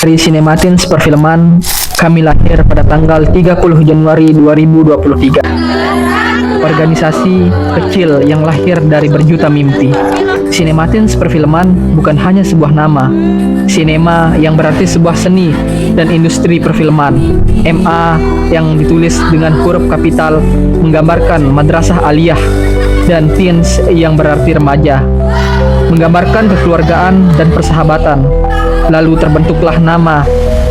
Dari Sinematins Perfilman, kami lahir pada tanggal 30 Januari 2023. Organisasi kecil yang lahir dari berjuta mimpi. Sinematins Perfilman bukan hanya sebuah nama. Sinema yang berarti sebuah seni dan industri perfilman. MA yang ditulis dengan huruf kapital menggambarkan madrasah aliyah, dan teens yang berarti remaja, menggambarkan kekeluargaan dan persahabatan. Lalu terbentuklah nama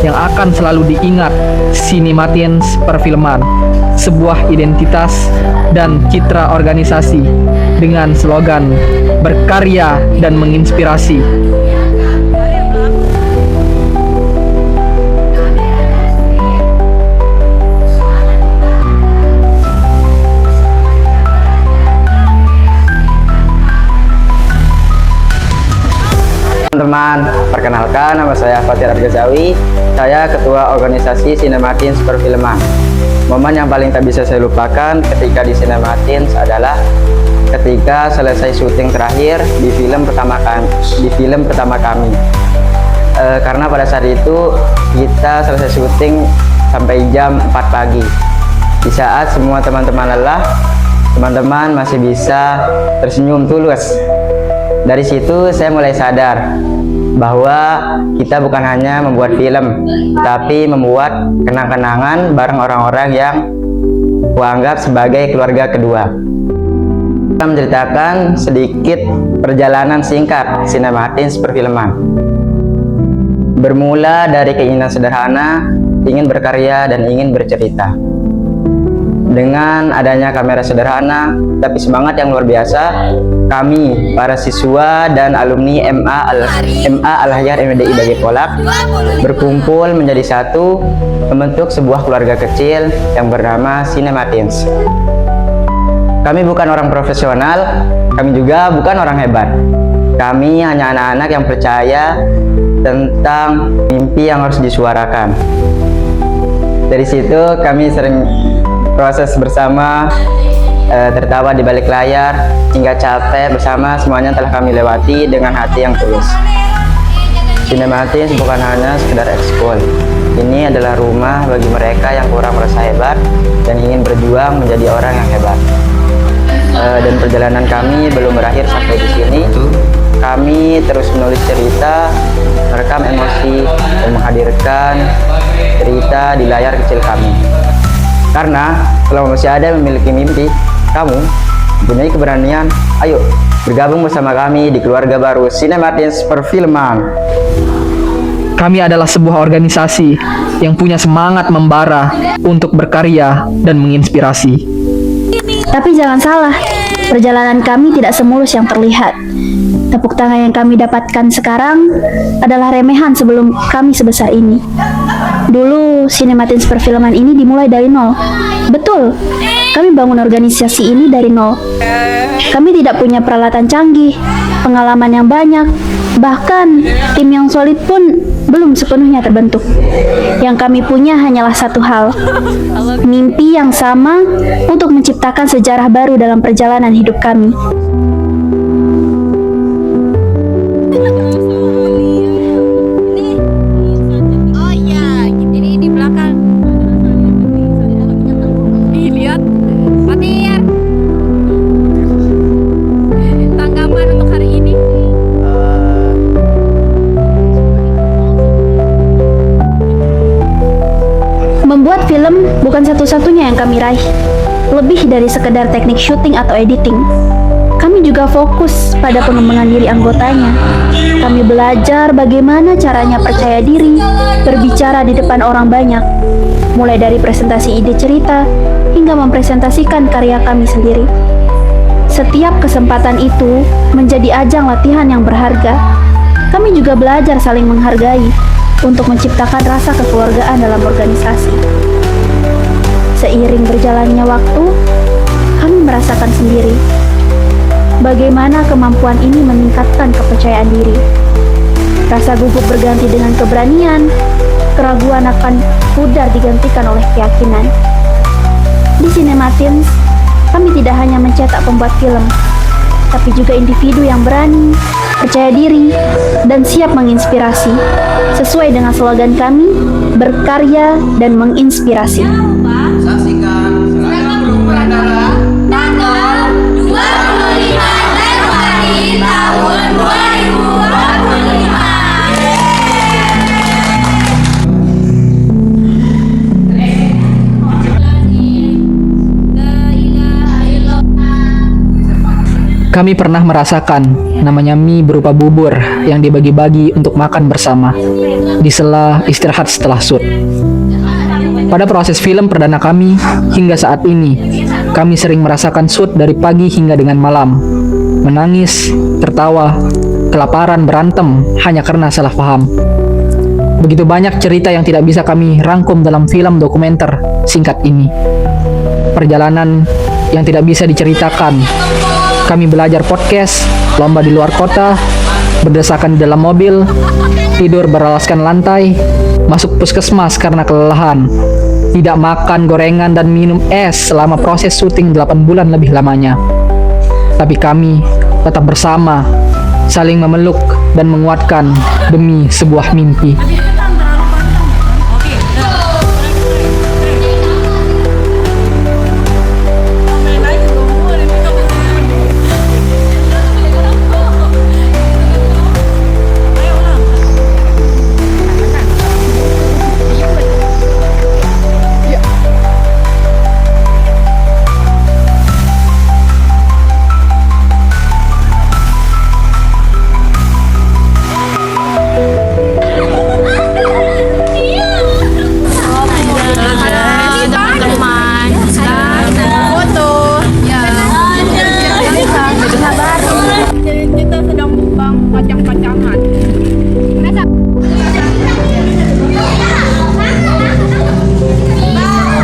yang akan selalu diingat, Sinematins Perfilman, sebuah identitas dan citra organisasi dengan slogan berkarya dan menginspirasi. Teman-teman, perkenalkan, nama saya Fatir Argazawi. Saya ketua organisasi Sinematins Perfilman. Momen yang paling tak bisa saya lupakan ketika di Sinematins adalah ketika selesai syuting terakhir di film pertama kami. Karena pada saat itu kita selesai syuting sampai jam 4 pagi. Di saat semua teman-teman lelah, teman-teman masih bisa tersenyum tulus. Dari situ saya mulai sadar bahwa kita bukan hanya membuat film, tapi membuat kenang-kenangan bareng orang-orang yang kuanggap sebagai keluarga kedua. Kita menceritakan sedikit perjalanan singkat Sinematins Perfilman. Bermula dari keinginan sederhana, ingin berkarya dan ingin bercerita. Dengan adanya kamera sederhana, tapi semangat yang luar biasa, kami, para siswa dan alumni MA Al-Hayar MDI Dayakolot, berkumpul menjadi satu, membentuk sebuah keluarga kecil yang bernama Sinematins. Kami bukan orang profesional, kami juga bukan orang hebat. Kami hanya anak-anak yang percaya tentang mimpi yang harus disuarakan. Dari situ kami sering proses bersama, tertawa di balik layar, hingga capek bersama semuanya telah kami lewati dengan hati yang tulus. Sinematins bukan hanya sekedar ekskul. Ini adalah rumah bagi mereka yang kurang merasa hebat dan ingin berjuang menjadi orang yang hebat. Dan perjalanan kami belum berakhir sampai di sini. Kami terus menulis cerita, merekam emosi, dan menghadirkan cerita di layar kecil kami. Karena selama masih ada yang memiliki mimpi, kamu mempunyai keberanian, ayo bergabung bersama kami di keluarga baru Sinematins Perfilman. Kami adalah sebuah organisasi yang punya semangat membara untuk berkarya dan menginspirasi. Tapi jangan salah, perjalanan kami tidak semulus yang terlihat. Tepuk tangan yang kami dapatkan sekarang adalah remehan sebelum kami sebesar ini. Dulu Sinematins Perfilman ini dimulai dari nol. Betul, kami bangun organisasi ini dari nol. Kami tidak punya peralatan canggih, pengalaman yang banyak, bahkan tim yang solid pun belum sepenuhnya terbentuk. Yang kami punya hanyalah satu hal, mimpi yang sama untuk menciptakan sejarah baru dalam perjalanan hidup kami. Membuat film bukan satu-satunya yang kami raih. Lebih dari sekedar teknik syuting atau editing, kami juga fokus pada pengembangan diri anggotanya. Kami belajar bagaimana caranya percaya diri, berbicara di depan orang banyak, mulai dari presentasi ide cerita hingga mempresentasikan karya kami sendiri. Setiap kesempatan itu menjadi ajang latihan yang berharga. Kami juga belajar saling menghargai untuk menciptakan rasa kekeluargaan dalam organisasi. Seiring berjalannya waktu, kami merasakan sendiri bagaimana kemampuan ini meningkatkan kepercayaan diri. Rasa gugup berganti dengan keberanian, keraguan akan pudar digantikan oleh keyakinan. Di Sinematins, kami tidak hanya mencetak pembuat film, tapi juga individu yang berani, percaya diri, dan siap menginspirasi. Sesuai dengan slogan kami, berkarya dan menginspirasi. Saksikan seragam berumpuran darah tanggal 25 Februari tahun 2025. Kami pernah merasakan namanya mie berupa bubur yang dibagi-bagi untuk makan bersama di sela istirahat setelah shoot. Pada proses film perdana kami hingga saat ini, kami sering merasakan shoot dari pagi hingga dengan malam. Menangis, tertawa, kelaparan, berantem hanya karena salah paham. Begitu banyak cerita yang tidak bisa kami rangkum dalam film dokumenter singkat ini. Perjalanan yang tidak bisa diceritakan. Kami belajar podcast, lomba di luar kota, berdesakan di dalam mobil, tidur beralaskan lantai, masuk puskesmas karena kelelahan, tidak makan gorengan dan minum es selama proses syuting 8 bulan lebih lamanya. Tapi kami tetap bersama, saling memeluk dan menguatkan demi sebuah mimpi.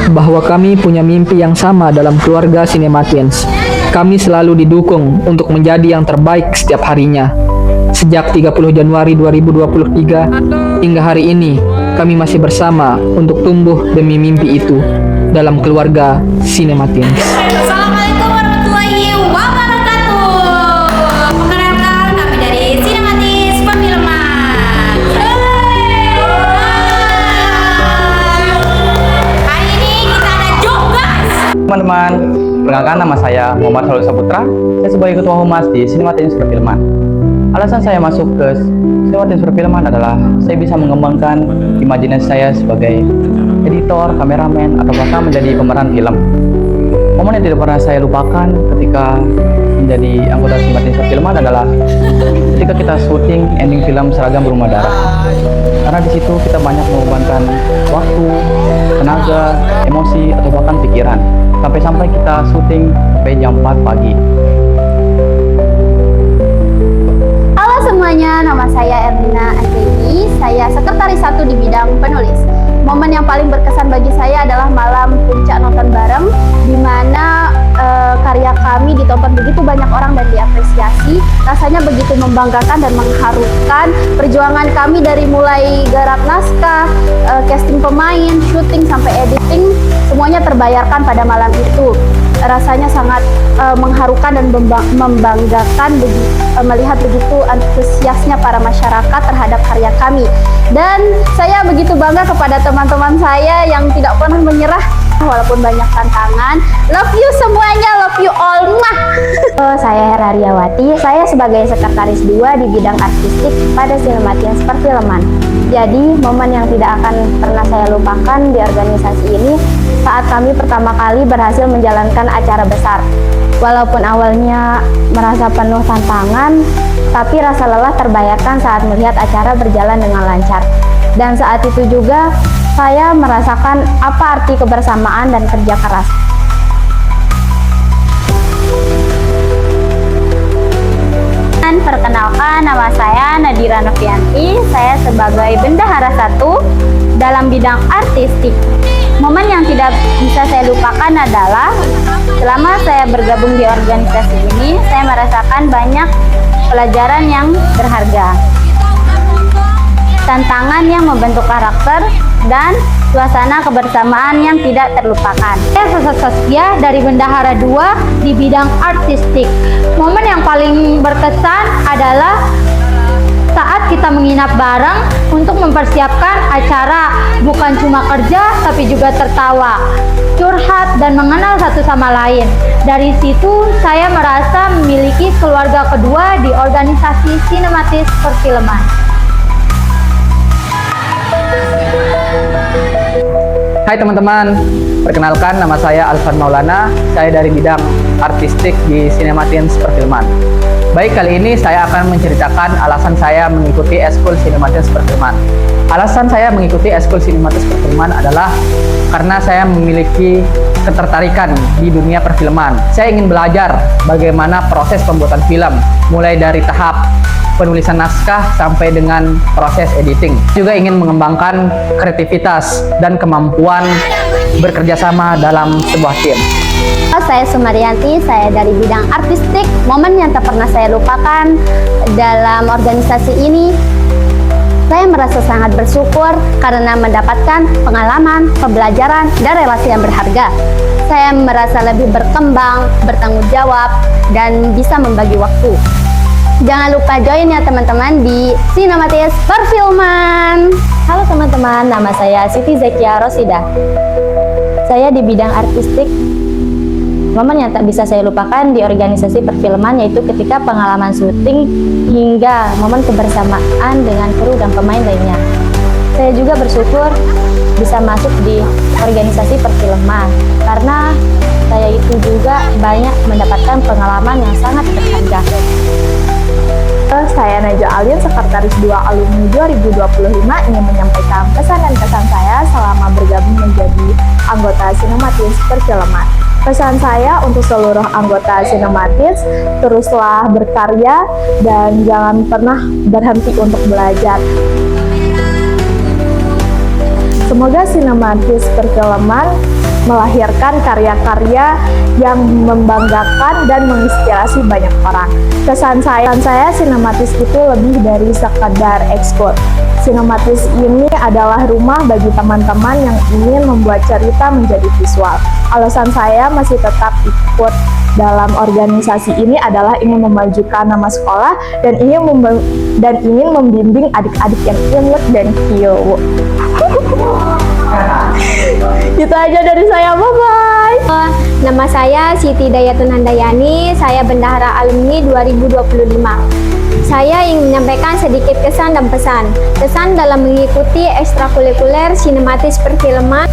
Bahwa kami punya mimpi yang sama dalam keluarga Cinematians. Kami selalu didukung untuk menjadi yang terbaik setiap harinya. Sejak 30 Januari 2023 hingga hari ini, kami masih bersama untuk tumbuh demi mimpi itu dalam keluarga Cinematians. Assalamualaikum warahmatullahi wabarakatuh. Perkenalkan, kami dari Cinematis Perfilman. Hari ini kita ada job, guys. Teman-teman, perkenalkan nama saya Muhammad Halul Saputra. Saya sebagai Ketua Humas di Cinematis Perfilman. Alasan saya masuk ke Cinematis Perfilman adalah saya bisa mengembangkan imajinasi saya sebagai editor, kameramen, atau bahkan menjadi pemeran film. Momen yang tidak pernah saya lupakan ketika menjadi anggota Cinematis Perfilman adalah ketika kita syuting ending film Seragam Berumah Darah. Karena di situ kita banyak mengorbankan waktu, tenaga, emosi, atau bahkan pikiran. Sampai-sampai kita syuting sampai jam 4 pagi. Halo semuanya, nama saya Erlina Andreini. Saya sekretaris 1 di bidang penulis. Momen yang paling berkesan bagi saya adalah malam puncak nonton bareng, di mana karya kami ditonton begitu banyak orang dan diapresiasi. Rasanya begitu membanggakan dan mengharukan. Perjuangan kami dari mulai garap naskah, casting pemain, syuting sampai editing, semuanya terbayarkan pada malam itu. Rasanya sangat mengharukan dan membanggakan melihat begitu antusiasnya para masyarakat terhadap karya kami. Dan saya begitu bangga kepada teman-teman saya yang tidak pernah menyerah walaupun banyak tantangan. Love you semuanya, love you all. Saya Hera Riawati, saya sebagai sekretaris 2 di bidang artistik pada Cinematians Perfilman. Jadi momen yang tidak akan pernah saya lupakan di organisasi ini saat kami pertama kali berhasil menjalankan acara besar. Walaupun awalnya merasa penuh tantangan, tapi rasa lelah terbayarkan saat melihat acara berjalan dengan lancar. Dan saat itu juga saya merasakan apa arti kebersamaan dan kerja keras. Dan perkenalkan, nama saya Nadira Novianti. Saya sebagai bendahara 1 dalam bidang artistik. Momen yang tidak bisa saya lupakan adalah selama saya bergabung di organisasi ini, saya merasakan banyak pelajaran yang berharga, tantangan yang membentuk karakter, dan suasana kebersamaan yang tidak terlupakan. Saya Saskia dari Bendahara 2 di bidang artistik. Momen yang paling berkesan adalah kita menginap bareng untuk mempersiapkan acara, bukan cuma kerja tapi juga tertawa, curhat dan mengenal satu sama lain. Dari situ saya merasa memiliki keluarga kedua di organisasi Sinematis Perfilman. Hai teman-teman, perkenalkan nama saya Alvan Maulana, saya dari bidang artistik di Sinematis Perfilman. Baik, kali ini saya akan menceritakan alasan saya mengikuti Eskul Sinematis Perfilman. Alasan saya mengikuti Eskul Sinematis Perfilman adalah karena saya memiliki ketertarikan di dunia perfilman. Saya ingin belajar bagaimana proses pembuatan film, mulai dari tahap penulisan naskah sampai dengan proses editing. Juga ingin mengembangkan kreativitas dan kemampuan bekerja sama dalam sebuah tim. Saya Sumarianti, saya dari bidang artistik. Momen yang tak pernah saya lupakan dalam organisasi ini, saya merasa sangat bersyukur karena mendapatkan pengalaman, pembelajaran, dan relasi yang berharga. Saya merasa lebih berkembang, bertanggung jawab, dan bisa membagi waktu. Jangan lupa join ya teman-teman di Sinematis Perfilman. Halo teman-teman, nama saya Siti Zekia Rosida. Saya di bidang artistik. Momen yang tak bisa saya lupakan di organisasi perfilman yaitu ketika pengalaman syuting hingga momen kebersamaan dengan kru dan pemain lainnya. Saya juga bersyukur bisa masuk di organisasi perfilman karena saya itu juga banyak mendapatkan pengalaman yang sangat berharga. Saya Najwa Alin, Sekretaris 2 Alumni 2025, ingin menyampaikan pesan dan kesan saya selama bergabung menjadi anggota Sinematis Perfilman. Pesan saya untuk seluruh anggota Sinematis, teruslah berkarya dan jangan pernah berhenti untuk belajar. Semoga Sinematis Perfilman melahirkan karya-karya yang membanggakan dan menginspirasi banyak orang. Kesan saya Sinematis itu lebih dari sekadar ekskul. Sinematis ini adalah rumah bagi teman-teman yang ingin membuat cerita menjadi visual. Alasan saya masih tetap ikut dalam organisasi ini adalah ingin memajukan nama sekolah dan ingin membimbing adik-adik yang imut dan kio. Itu aja dari saya, bye-bye. Nama saya Siti Dayatun Handayani, saya Bendahara Alumni 2025. Saya ingin menyampaikan sedikit kesan dan pesan. Kesan dalam mengikuti ekstrakurikuler Sinematis Perfilman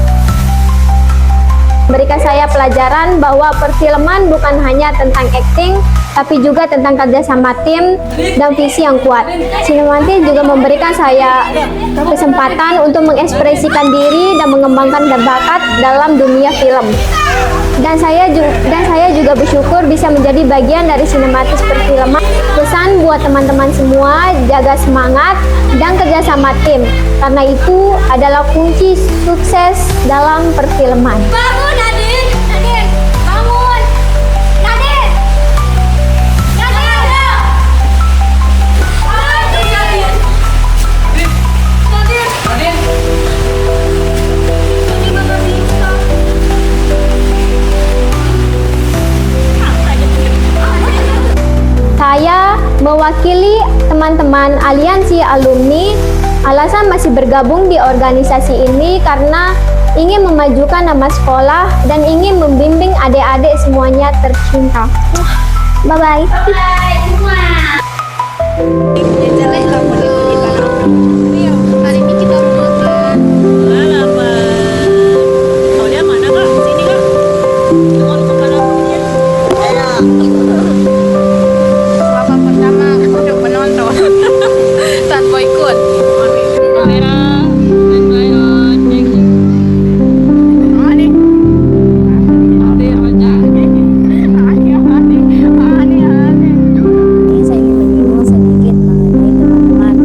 memberikan saya pelajaran bahwa perfilman bukan hanya tentang acting, tapi juga tentang kerja sama tim dan visi yang kuat. Sinematis juga memberikan saya kesempatan untuk mengekspresikan diri dan mengembangkan bakat dalam dunia film. Dan saya juga bersyukur bisa menjadi bagian dari Sinematis Perfilman. Pesan buat teman-teman semua, jaga semangat dan kerja sama tim, karena itu adalah kunci sukses dalam perfilman. Bangun Nadine, Nadine, bangun, Nadine, Nadine, Saya mewakili teman-teman aliansi alumni. Alasan masih bergabung di organisasi ini karena ingin memajukan nama sekolah dan ingin membimbing adik-adik semuanya tercinta. Bye-bye. Bye semua. Hari ini kita makan. Bapak pertama untuk penonton tanpa ikut. Saya ingin menyinggung sedikit mengenai teman-teman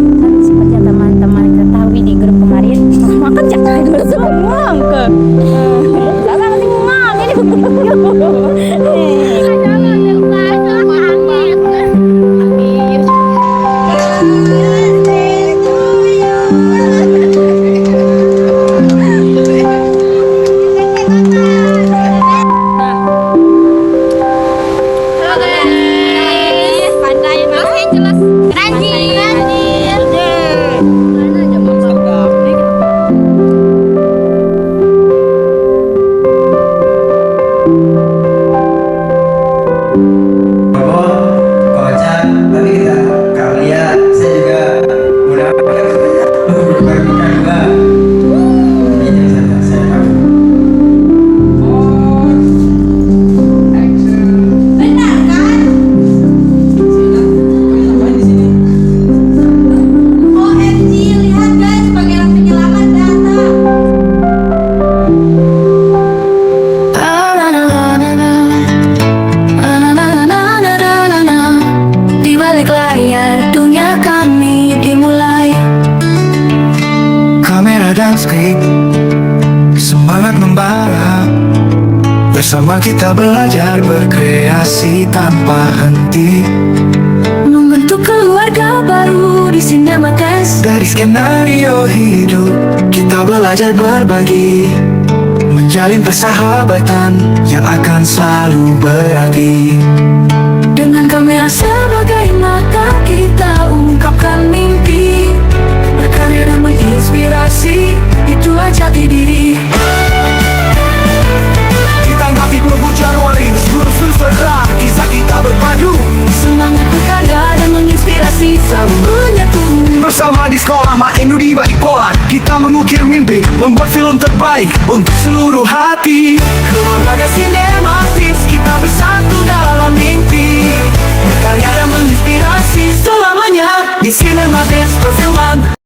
skrip, semangat membara. Bersama kita belajar berkreasi tanpa henti. Membentuk keluarga baru di Sinemates. Dari skenario hidup kita belajar berbagi, menjalin persahabatan yang akan selalu berarti. Dengan kamera sebagai mata kita ungkapkan mimpi, berkarya dan menginspirasi, itulah jati diri. Ditanggapi 20 Januari, seluruh bergerak, kisah kita berpadu. Semangat berkarya dan menginspirasi selalu menyatu. Bersama di sekolah makin di balik pola, kita mengukir mimpi, membuat film terbaik untuk seluruh hati. Keluarga Sinematis, kita bersatu dalam mimpi, berkarya dan menginspirasi selamanya di Sinematis Perfilman.